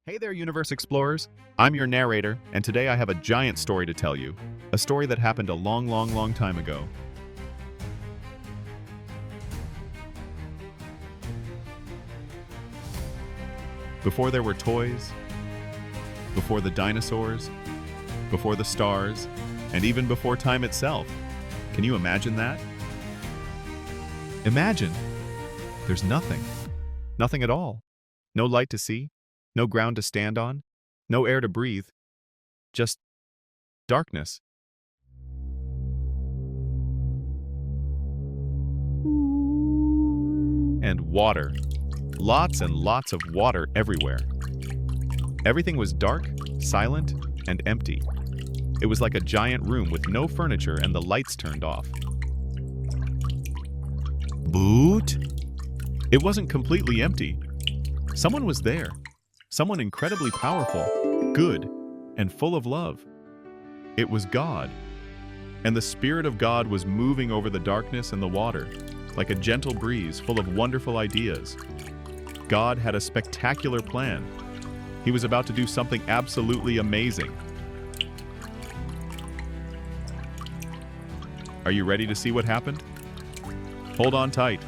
Hey there, universe explorers! I'm your narrator, and today I have a giant story to tell you. A story that happened a long time ago. Before there were toys, before the dinosaurs, before the stars, and even before time itself. Can you imagine that? Imagine! There's nothing. Nothing at all. No light to see. No ground to stand on, no air to breathe, just darkness. And water. Lots and lots of water everywhere. Everything was dark, silent, and empty. It was like a giant room with no furniture and the lights turned off. Boot? It wasn't completely empty. Someone was there. Someone incredibly powerful, good, and full of love. It was God. And the Spirit of God was moving over the darkness and the water, like a gentle breeze full of wonderful ideas. God had a spectacular plan. He was about to do something absolutely amazing. Are you ready to see what happened? Hold on tight.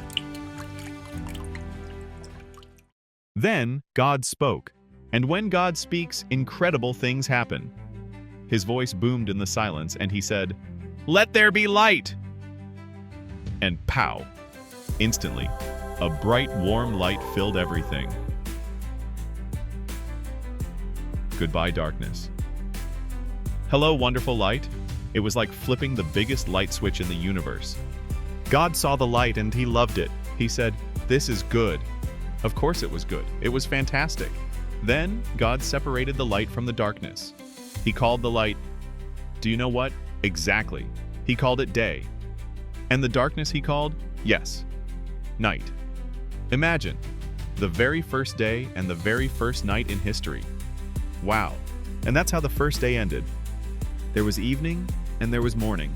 Then God spoke. And when God speaks, incredible things happen. His voice boomed in the silence, and he said, "Let there be light!" And pow! Instantly, a bright, warm light filled everything. Goodbye, darkness. Hello, wonderful light. It was like flipping the biggest light switch in the universe. God saw the light and he loved it. He said, "This is good." Of course it was good. It was fantastic. Then, God separated the light from the darkness. He called the light, do you know what? Exactly. He called it day. And the darkness he called, yes, night. Imagine, the very first day and the very first night in history. Wow. And that's how the first day ended. There was evening and there was morning.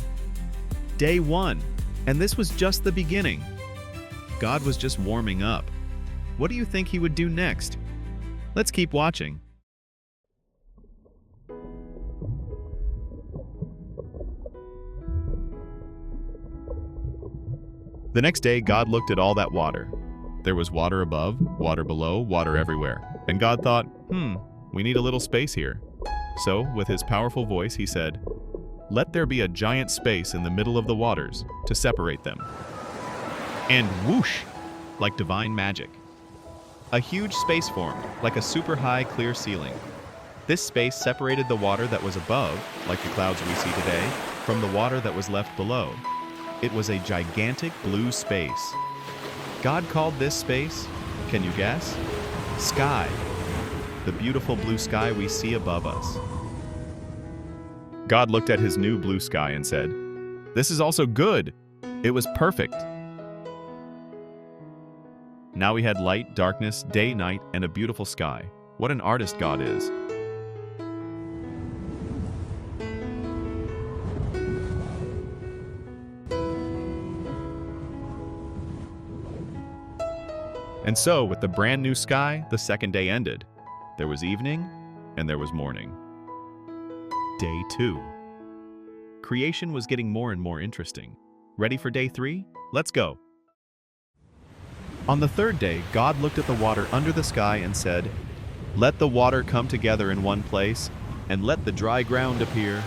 Day one, and this was just the beginning. God was just warming up. What do you think he would do next? Let's keep watching. The next day, God looked at all that water. There was water above, water below, water everywhere. And God thought, we need a little space here. So, with his powerful voice, he said, "Let there be a giant space in the middle of the waters to separate them." And whoosh, like divine magic. A huge space formed, like a super high, clear ceiling. This space separated the water that was above, like the clouds we see today, from the water that was left below. It was a gigantic blue space. God called this space, can you guess? Sky. The beautiful blue sky we see above us. God looked at his new blue sky and said, "This is also good. It was perfect." Now we had light, darkness, day, night, and a beautiful sky. What an artist God is. And so, with the brand new sky, the second day ended. There was evening, and there was morning. Day 2. Creation was getting more and more interesting. Ready for day 3? Let's go. On the third day, God looked at the water under the sky and said, "Let the water come together in one place, and let the dry ground appear."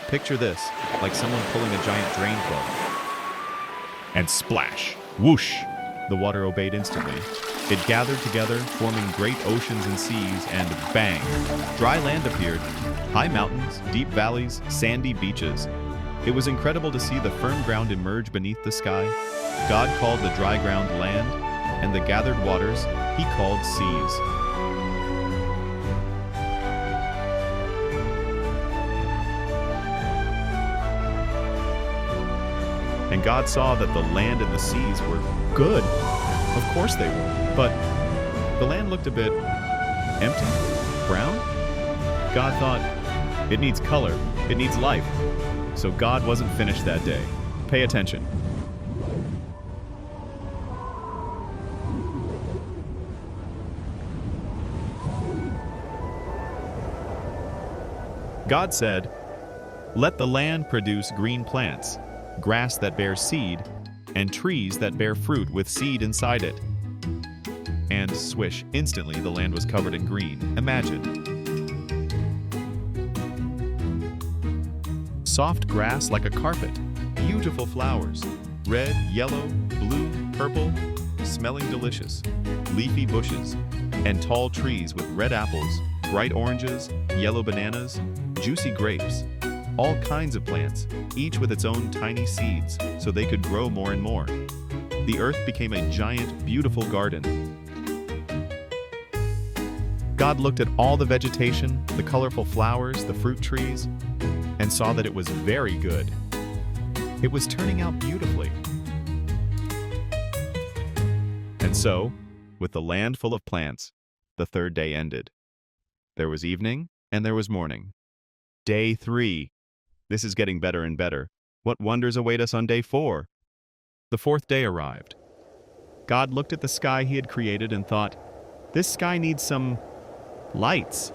Picture this, like someone pulling a giant drain plug. And splash! Whoosh! The water obeyed instantly. It gathered together, forming great oceans and seas, and bang! Dry land appeared. High mountains, deep valleys, sandy beaches. It was incredible to see the firm ground emerge beneath the sky. God called the dry ground land, and the gathered waters he called seas. And God saw that the land and the seas were good. Of course they were. But the land looked a bit empty, brown. God thought, it needs color, it needs life. So God wasn't finished that day. Pay attention. God said, "Let the land produce green plants, grass that bears seed, and trees that bear fruit with seed inside it." And swish, instantly the land was covered in green. Imagine. Soft grass like a carpet, beautiful flowers, red, yellow, blue, purple, smelling delicious, leafy bushes, and tall trees with red apples, bright oranges, yellow bananas, juicy grapes, all kinds of plants, each with its own tiny seeds, so they could grow more and more. The earth became a giant, beautiful garden. God looked at all the vegetation, the colorful flowers, the fruit trees, and saw that it was very good. It was turning out beautifully. And so, with the land full of plants, the third day ended. There was evening and there was morning. Day 3. This is getting better and better. What wonders await us on day 4? The fourth day arrived. God looked at the sky he had created and thought, "This sky needs some lights.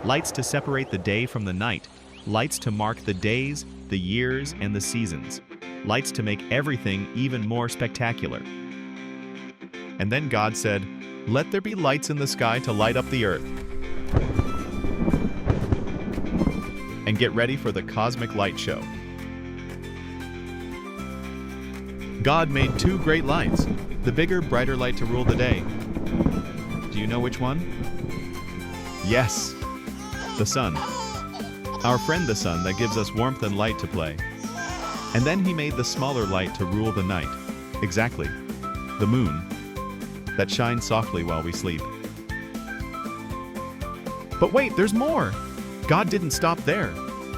Lights to separate the day from the night. Lights to mark the days, the years, and the seasons. Lights to make everything even more spectacular." And then God said, "Let there be lights in the sky to light up the earth." And get ready for the cosmic light show. God made 2 great lights, the bigger, brighter light to rule the day. Do you know which one? Yes, the sun. Our friend the sun that gives us warmth and light to play. And then he made the smaller light to rule the night. Exactly, the moon, that shines softly while we sleep. But wait, there's more! God didn't stop there.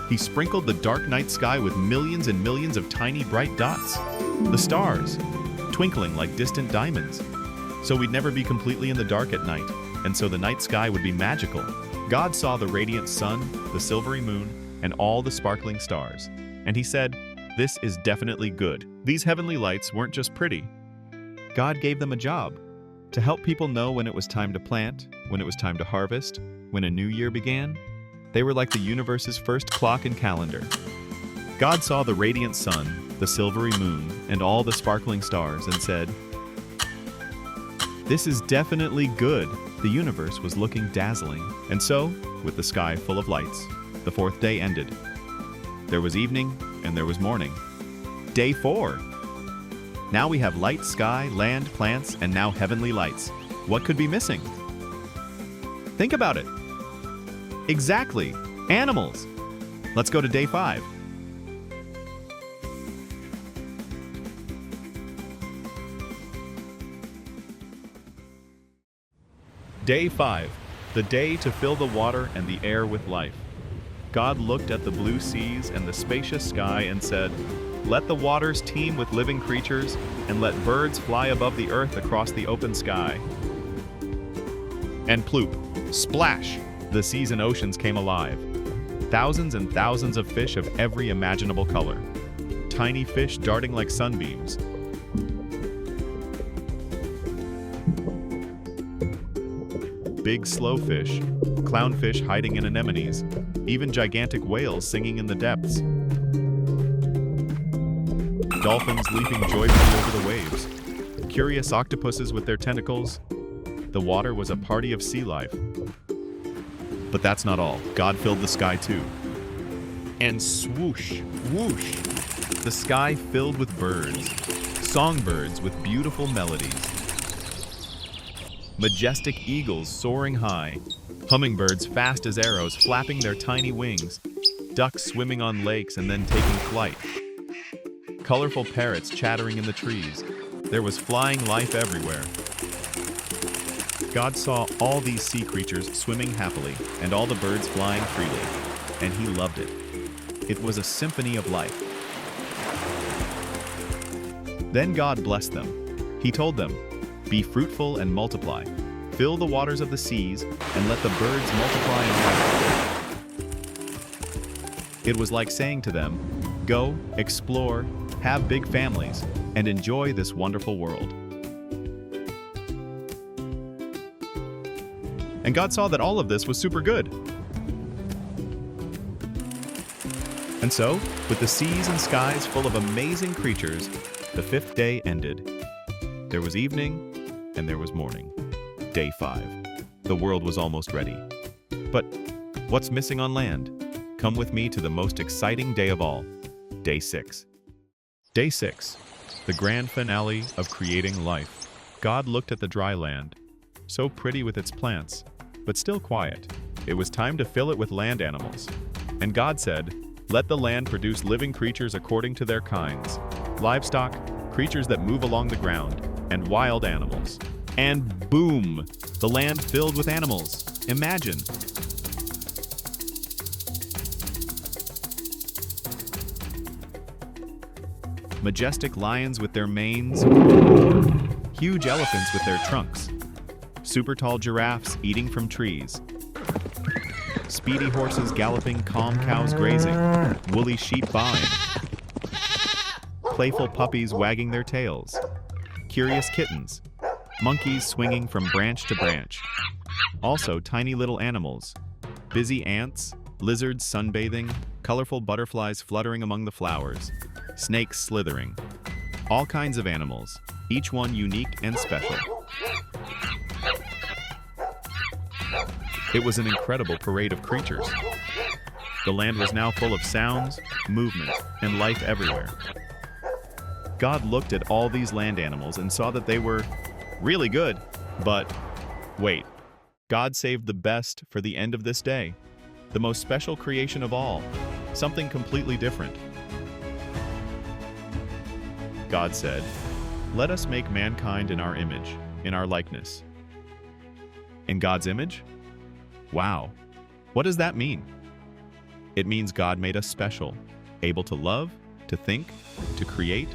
He sprinkled the dark night sky with millions and millions of tiny bright dots. The stars, twinkling like distant diamonds. So we'd never be completely in the dark at night, and so the night sky would be magical. God saw the radiant sun, the silvery moon, and all the sparkling stars. And he said, "This is definitely good." These heavenly lights weren't just pretty. God gave them a job, to help people know when it was time to plant, when it was time to harvest, when a new year began. They were like the universe's first clock and calendar. God saw the radiant sun, the silvery moon, and all the sparkling stars and said, "This is definitely good." The universe was looking dazzling. And so, with the sky full of lights, the fourth day ended. There was evening and there was morning. Day 4. Now we have light sky, land, plants, and now heavenly lights. What could be missing? Think about it. Exactly, animals. Let's go to day 5. Day 5, the day to fill the water and the air with life. God looked at the blue seas and the spacious sky and said, "Let the waters teem with living creatures, and let birds fly above the earth across the open sky." And ploop, splash, the seas and oceans came alive. Thousands and thousands of fish of every imaginable color. Tiny fish darting like sunbeams. Big slow fish, clownfish hiding in anemones, even gigantic whales singing in the depths. Dolphins leaping joyfully over the waves. Curious octopuses with their tentacles. The water was a party of sea life. But that's not all. God filled the sky too. And swoosh, whoosh, the sky filled with birds. Songbirds with beautiful melodies. Majestic eagles soaring high. Hummingbirds fast as arrows flapping their tiny wings. Ducks swimming on lakes and then taking flight. Colorful parrots chattering in the trees. There was flying life everywhere. God saw all these sea creatures swimming happily and all the birds flying freely, and he loved it. It was a symphony of life. Then God blessed them. He told them, "Be fruitful and multiply. Fill the waters of the seas and let the birds multiply and multiply." It was like saying to them, "Go, explore, have big families, and enjoy this wonderful world." And God saw that all of this was super good. And so, with the seas and skies full of amazing creatures, the fifth day ended. There was evening, and there was morning. Day 5. The world was almost ready. But what's missing on land? Come with me to the most exciting day of all, Day 6. Day 6, the grand finale of creating life. God looked at the dry land, so pretty with its plants, but still quiet. It was time to fill it with land animals. And God said, "Let the land produce living creatures according to their kinds, livestock, creatures that move along the ground, and wild animals." And boom! The land filled with animals. Imagine! Majestic lions with their manes, huge elephants with their trunks, super tall giraffes eating from trees, speedy horses galloping, calm cows grazing, woolly sheep baaing, playful puppies wagging their tails, curious kittens, monkeys swinging from branch to branch. Also, tiny little animals, busy ants, lizards sunbathing, colorful butterflies fluttering among the flowers, snakes slithering. All kinds of animals, each one unique and special. It was an incredible parade of creatures. The land was now full of sounds, movement, and life everywhere. God looked at all these land animals and saw that they were really good. But wait, God saved the best for the end of this day, the most special creation of all, something completely different. God said, "Let us make mankind in our image, in our likeness." In God's image? Wow. What does that mean? It means God made us special, able to love, to think, to create,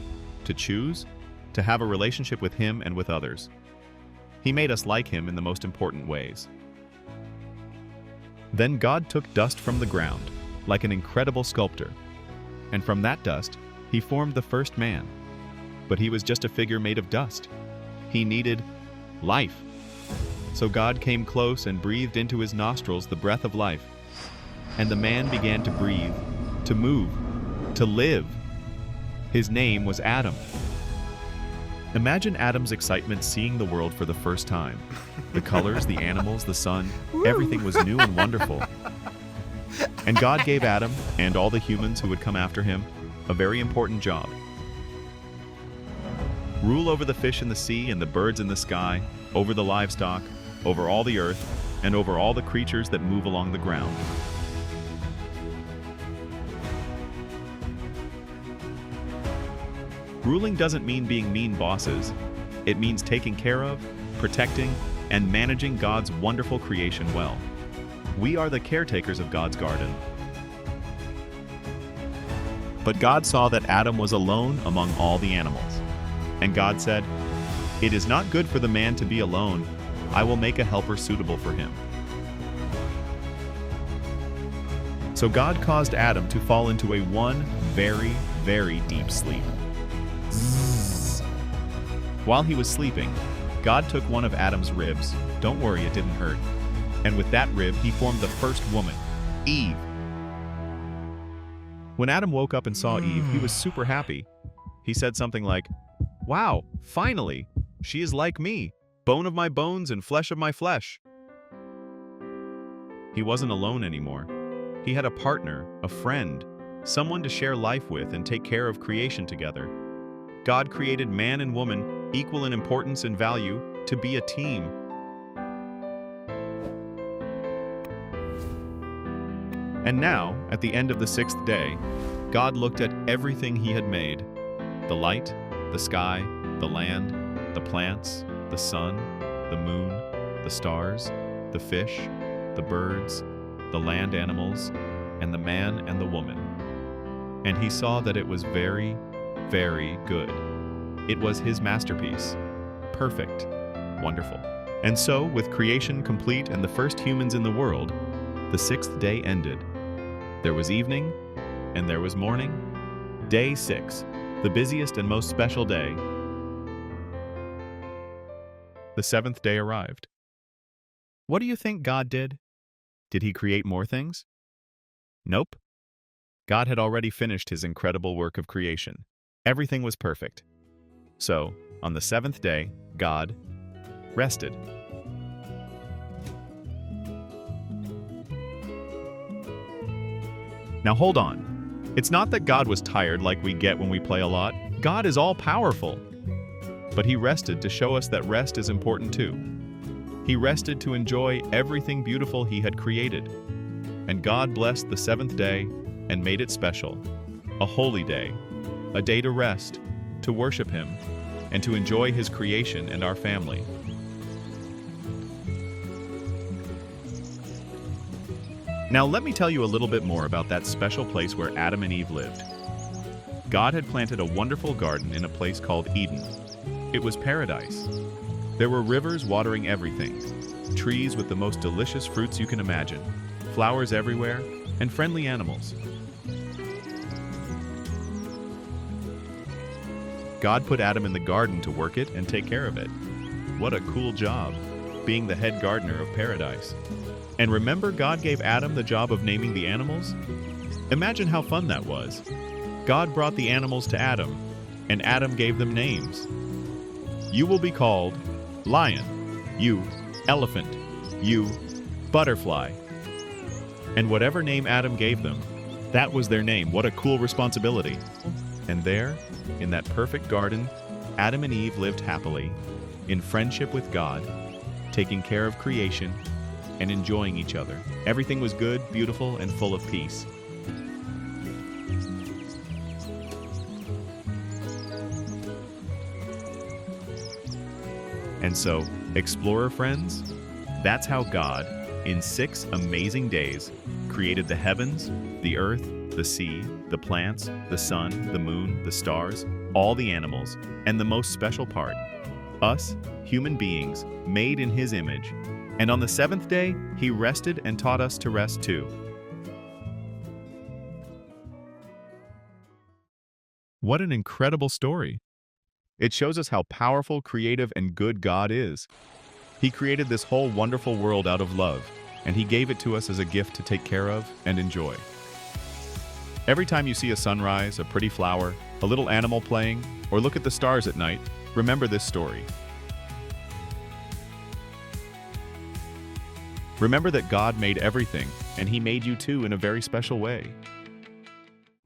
to choose, to have a relationship with Him and with others. He made us like Him in the most important ways. Then God took dust from the ground, like an incredible sculptor, and from that dust, He formed the first man. But he was just a figure made of dust. He needed life. So God came close and breathed into his nostrils the breath of life. And the man began to breathe, to move, to live. His name was Adam. Imagine Adam's excitement seeing the world for the first time. The colors, the animals, the sun, everything was new and wonderful. And God gave Adam, and all the humans who would come after him, a very important job. Rule over the fish in the sea and the birds in the sky, over the livestock, over all the earth, and over all the creatures that move along the ground. Ruling doesn't mean being mean bosses. It means taking care of, protecting, and managing God's wonderful creation well. We are the caretakers of God's garden. But God saw that Adam was alone among all the animals. And God said, "It is not good for the man to be alone. I will make a helper suitable for him." So God caused Adam to fall into a very, very deep sleep. Zzz. While he was sleeping, God took one of Adam's ribs. Don't worry, it didn't hurt. And with that rib, he formed the first woman, Eve. When Adam woke up and saw Eve, he was super happy. He said something like, "Wow, finally! She is like me, bone of my bones and flesh of my flesh." He wasn't alone anymore. He had a partner, a friend, someone to share life with and take care of creation together. God created man and woman, equal in importance and value, to be a team. And now, at the end of the sixth day, God looked at everything He had made: the light, the sky, the land, the plants, the sun, the moon, the stars, the fish, the birds, the land animals, and the man and the woman. And He saw that it was very, very good. It was His masterpiece. Perfect. Wonderful. And so, with creation complete and the first humans in the world, the sixth day ended. There was evening, and there was morning. Day 6, the busiest and most special day. The seventh day arrived. What do you think God did? Did He create more things? Nope. God had already finished his incredible work of creation. Everything was perfect. So, on the seventh day, God rested. Now hold on. It's not that God was tired like we get when we play a lot. God is all-powerful. But he rested to show us that rest is important too. He rested to enjoy everything beautiful he had created. And God blessed the seventh day and made it special, a holy day, a day to rest, to worship him, and to enjoy his creation and our family. Now let me tell you a little bit more about that special place where Adam and Eve lived. God had planted a wonderful garden in a place called Eden. It was paradise. There were rivers watering everything, trees with the most delicious fruits you can imagine, flowers everywhere, and friendly animals. God put Adam in the garden to work it and take care of it. What a cool job, being the head gardener of paradise. And remember, God gave Adam the job of naming the animals? Imagine how fun that was. God brought the animals to Adam, and Adam gave them names. You will be called lion, you elephant, you butterfly. And whatever name Adam gave them, that was their name. What a cool responsibility. And there, in that perfect garden, Adam and Eve lived happily, in friendship with God, taking care of creation, and enjoying each other. Everything was good, beautiful, and full of peace. And so, explorer friends, that's how God, in 6 amazing days, created the heavens, the earth, the sea, the plants, the sun, the moon, the stars, all the animals, and the most special part, us, human beings, made in his image. And on the seventh day, he rested and taught us to rest too. What an incredible story. It shows us how powerful, creative, and good God is. He created this whole wonderful world out of love, and he gave it to us as a gift to take care of and enjoy. Every time you see a sunrise, a pretty flower, a little animal playing, or look at the stars at night, remember this story. Remember that God made everything, and he made you too in a very special way.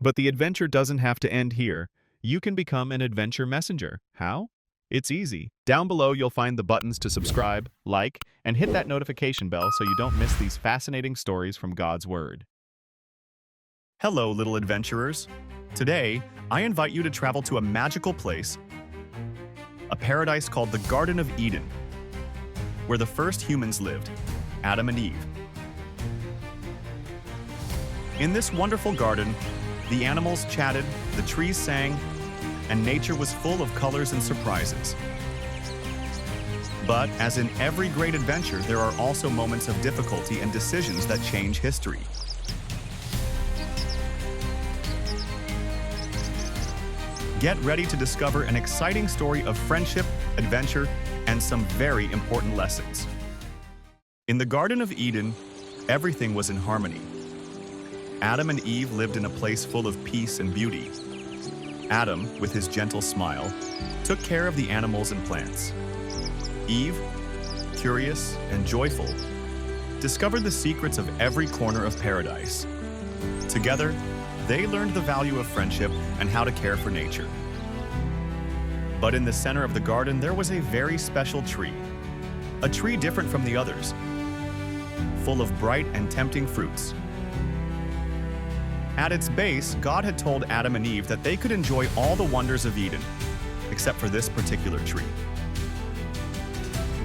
But the adventure doesn't have to end here. You can become an adventure messenger. How? It's easy. Down below you'll find the buttons to subscribe, like, and hit that notification bell so you don't miss these fascinating stories from God's Word. Hello, little adventurers. Today, I invite you to travel to a magical place, a paradise called the Garden of Eden, where the first humans lived, Adam and Eve. In this wonderful garden, the animals chatted, the trees sang, and nature was full of colors and surprises. But as in every great adventure, there are also moments of difficulty and decisions that change history. Get ready to discover an exciting story of friendship, adventure, and some very important lessons. In the Garden of Eden, everything was in harmony. Adam and Eve lived in a place full of peace and beauty. Adam, with his gentle smile, took care of the animals and plants. Eve, curious and joyful, discovered the secrets of every corner of paradise. Together, they learned the value of friendship and how to care for nature. But in the center of the garden, there was a very special tree. A tree different from the others, full of bright and tempting fruits. At its base, God had told Adam and Eve that they could enjoy all the wonders of Eden, except for this particular tree.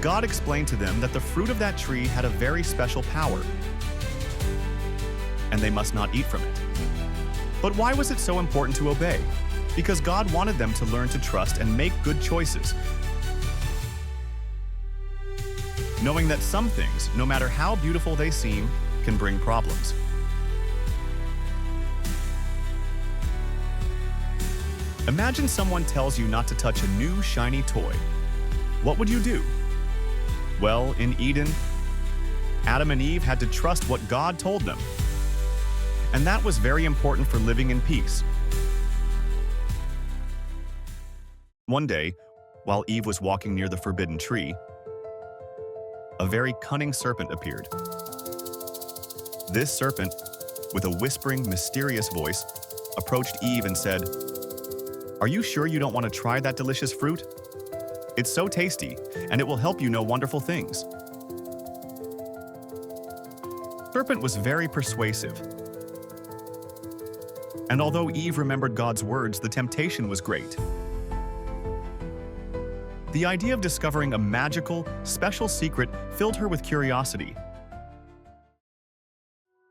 God explained to them that the fruit of that tree had a very special power, and they must not eat from it. But why was it so important to obey? Because God wanted them to learn to trust and make good choices, knowing that some things, no matter how beautiful they seem, can bring problems. Imagine someone tells you not to touch a new shiny toy. What would you do? Well, in Eden, Adam and Eve had to trust what God told them. and that was very important for living in peace. One day, while Eve was walking near the forbidden tree, a very cunning serpent appeared. This serpent, with a whispering, mysterious voice, approached Eve and said, "Are you sure you don't want to try that delicious fruit? It's so tasty, and it will help you know wonderful things." The serpent was very persuasive. And although Eve remembered God's words, the temptation was great. The idea of discovering a magical, special secret filled her with curiosity.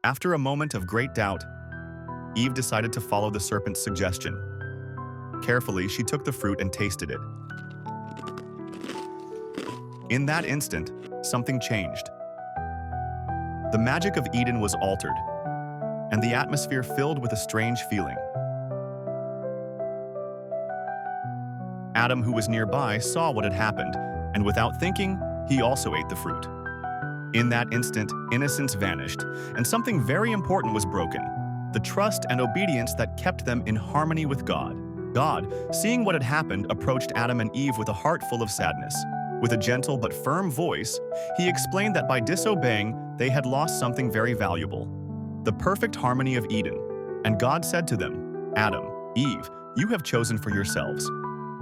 After a moment of great doubt, Eve decided to follow the serpent's suggestion. Carefully, she took the fruit and tasted it. In that instant, something changed. The magic of Eden was altered, and the atmosphere filled with a strange feeling. Adam, who was nearby, saw what had happened, and without thinking, he also ate the fruit. In that instant, innocence vanished, and something very important was broken: the trust and obedience that kept them in harmony with God. God, seeing what had happened, approached Adam and Eve with a heart full of sadness. With a gentle but firm voice, he explained that by disobeying, they had lost something very valuable: the perfect harmony of Eden. And God said to them, "Adam, Eve, you have chosen for yourselves.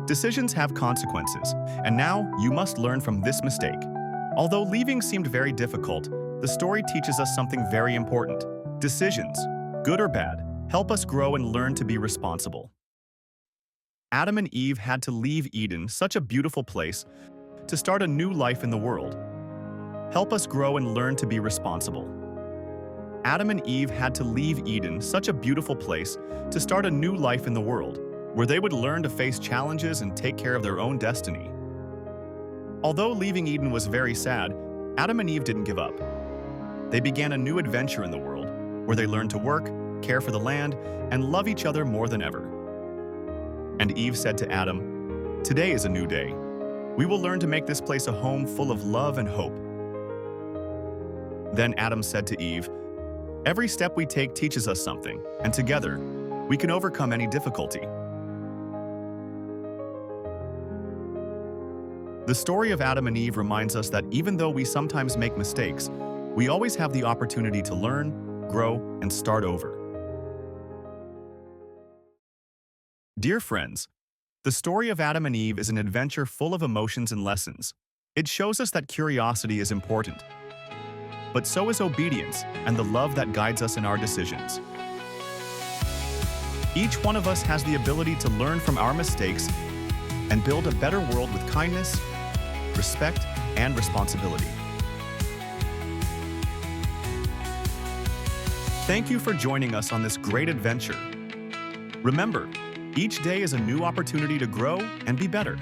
Decisions have consequences, and now you must learn from this mistake." Although leaving seemed very difficult, the story teaches us something very important. Decisions, good or bad, help us grow and learn to be responsible. Adam and Eve had to leave Eden, such a beautiful place, to start a new life in the world. Help us grow and learn to be responsible. Adam and Eve had to leave Eden, such a beautiful place, to start a new life in the world, where they would learn to face challenges and take care of their own destiny. Although leaving Eden was very sad, Adam and Eve didn't give up. They began a new adventure in the world, where they learned to work, care for the land, and love each other more than ever. And Eve said to Adam, "Today is a new day. We will learn to make this place a home full of love and hope." Then Adam said to Eve, "Every step we take teaches us something, and together, we can overcome any difficulty." The story of Adam and Eve reminds us that even though we sometimes make mistakes, we always have the opportunity to learn, grow, and start over. Dear friends, the story of Adam and Eve is an adventure full of emotions and lessons. It shows us that curiosity is important, but so is obedience and the love that guides us in our decisions. Each one of us has the ability to learn from our mistakes and build a better world with kindness, respect, and responsibility. Thank you for joining us on this great adventure. Remember, each day is a new opportunity to grow and be better.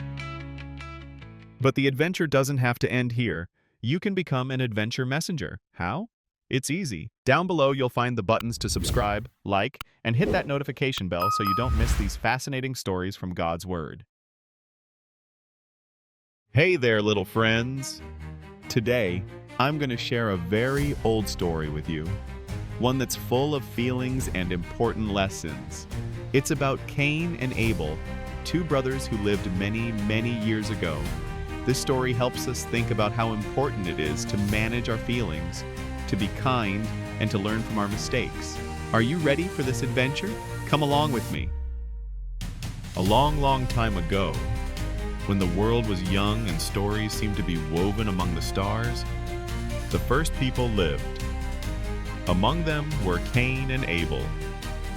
But the adventure doesn't have to end here. You can become an adventure messenger. How? It's easy. Down below, you'll find the buttons to subscribe, like, and hit that notification bell so you don't miss these fascinating stories from God's Word. Hey there, little friends! Today, I'm going to share a very old story with you. One that's full of feelings and important lessons. It's about Cain and Abel, two brothers who lived many, many years ago. This story helps us think about how important it is to manage our feelings, to be kind, and to learn from our mistakes. Are you ready for this adventure? Come along with me. A long, long time ago, when the world was young and stories seemed to be woven among the stars, the first people lived. Among them were Cain and Abel,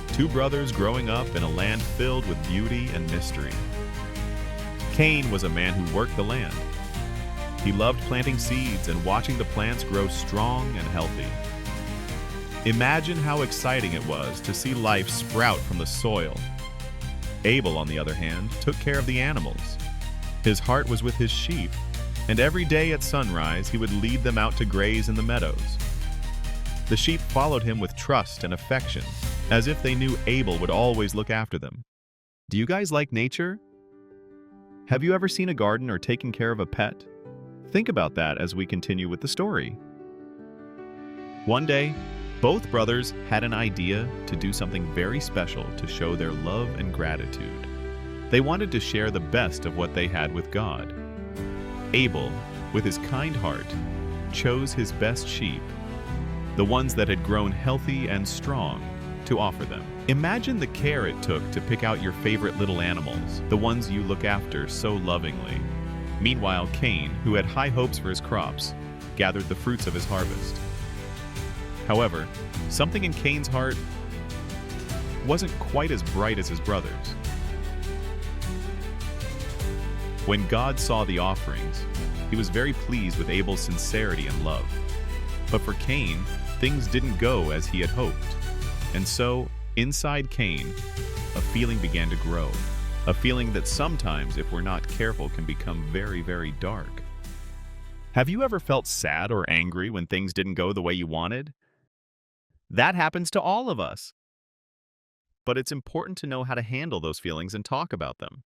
two brothers growing up in a land filled with beauty and mystery. Cain was a man who worked the land. He loved planting seeds and watching the plants grow strong and healthy. Imagine how exciting it was to see life sprout from the soil. Abel, on the other hand, took care of the animals. His heart was with his sheep, and every day at sunrise he would lead them out to graze in the meadows. The sheep followed him with trust and affection, as if they knew Abel would always look after them. Do you guys like nature? Have you ever seen a garden or taken care of a pet? Think about that as we continue with the story. One day, Both brothers had an idea to do something very special to show their love and gratitude. They wanted to share the best of what they had with God. Abel, with his kind heart, chose his best sheep, the ones that had grown healthy and strong, to offer them. Imagine the care it took to pick out your favorite little animals, the ones you look after so lovingly. Meanwhile, Cain, who had high hopes for his crops, gathered the fruits of his harvest. However, something in Cain's heart wasn't quite as bright as his brother's. When God saw the offerings, he was very pleased with Abel's sincerity and love. But for Cain, things didn't go as he had hoped. And so, inside Cain, a feeling began to grow. A feeling that sometimes, if we're not careful, can become very, very dark. Have you ever felt sad or angry when things didn't go the way you wanted? That happens to all of us. But it's important to know how to handle those feelings and talk about them.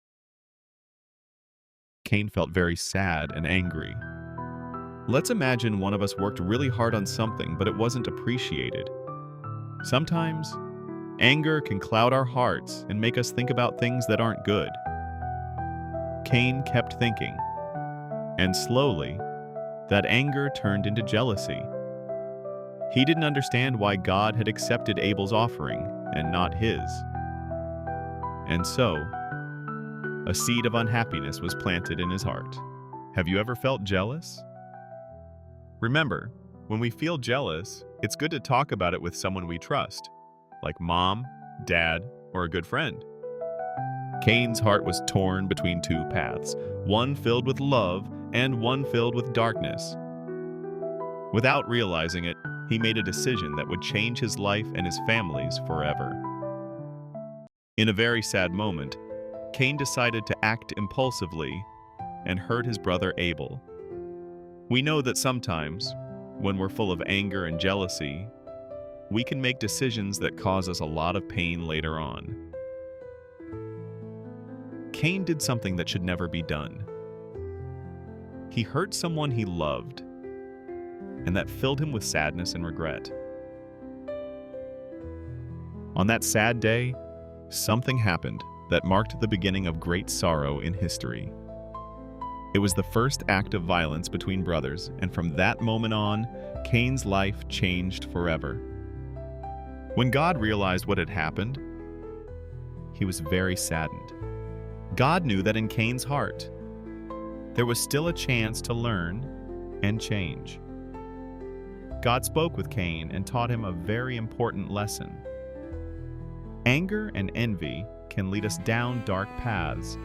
Cain felt very sad and angry. Let's imagine one of us worked really hard on something, but it wasn't appreciated. Sometimes, anger can cloud our hearts and make us think about things that aren't good. Cain kept thinking, and slowly, that anger turned into jealousy. He didn't understand why God had accepted Abel's offering and not his. And so, a seed of unhappiness was planted in his heart. Have you ever felt jealous? Remember, when we feel jealous, it's good to talk about it with someone we trust, like mom, dad, or a good friend. Cain's heart was torn between two paths, one filled with love and one filled with darkness. Without realizing it, he made a decision that would change his life and his family's forever. In a very sad moment, Cain decided to act impulsively and hurt his brother Abel. We know that sometimes, when we're full of anger and jealousy, we can make decisions that cause us a lot of pain later on. Cain did something that should never be done. He hurt someone he loved, and that filled him with sadness and regret. On that sad day, something happened that marked the beginning of great sorrow in history. It was the first act of violence between brothers, and from that moment on, Cain's life changed forever. When God realized what had happened, he was very saddened. God knew that in Cain's heart, there was still a chance to learn and change. God spoke with Cain and taught him a very important lesson. Anger and envy can lead us down dark paths,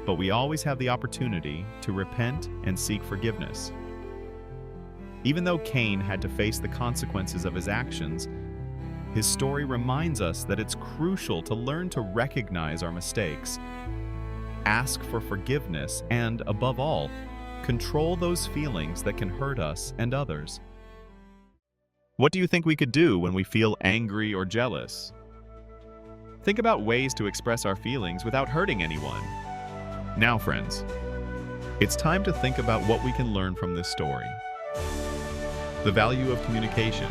but we always have the opportunity to repent and seek forgiveness. Even though Cain had to face the consequences of his actions, his story reminds us that it's crucial to learn to recognize our mistakes, ask for forgiveness, and, above all, control those feelings that can hurt us and others. What do you think we could do when we feel angry or jealous? Think about ways to express our feelings without hurting anyone. Now, friends, it's time to think about what we can learn from this story. The value of communication.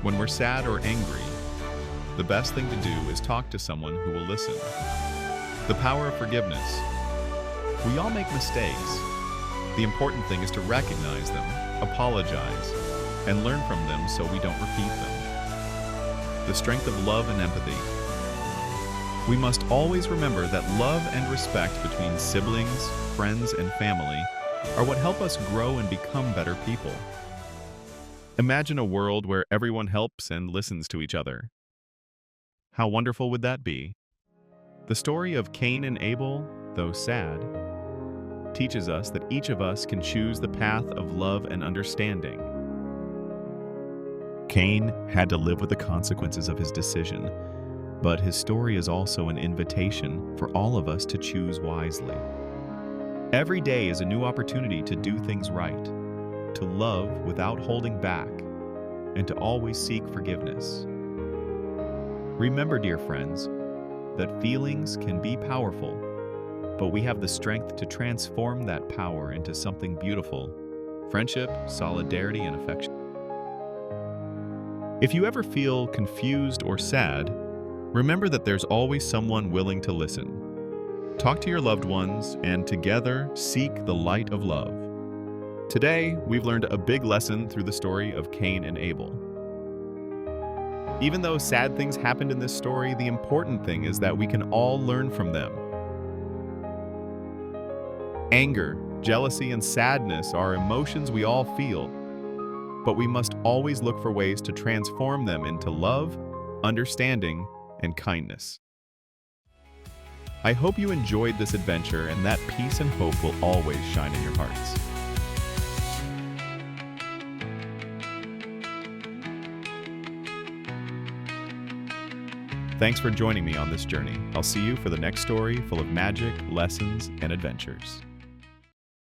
When we're sad or angry, the best thing to do is talk to someone who will listen. The power of forgiveness. We all make mistakes. The important thing is to recognize them, apologize, and learn from them so we don't repeat them. The strength of love and empathy. We must always remember that love and respect between siblings, friends, and family are what help us grow and become better people. Imagine a world where everyone helps and listens to each other. How wonderful would that be? The story of Cain and Abel, though sad, teaches us that each of us can choose the path of love and understanding. Cain had to live with the consequences of his decision, but his story is also an invitation for all of us to choose wisely. Every day is a new opportunity to do things right, to love without holding back, and to always seek forgiveness. Remember, dear friends, that feelings can be powerful, but we have the strength to transform that power into something beautiful: friendship, solidarity, and affection. If you ever feel confused or sad, remember that there's always someone willing to listen. Talk to your loved ones and together seek the light of love. Today, we've learned a big lesson through the story of Cain and Abel. Even though sad things happened in this story, the important thing is that we can all learn from them. Anger, jealousy, and sadness are emotions we all feel, but we must always look for ways to transform them into love, understanding, and kindness. I hope you enjoyed this adventure and that peace and hope will always shine in your hearts. Thanks for joining me on this journey. I'll see you for the next story full of magic, lessons, and adventures.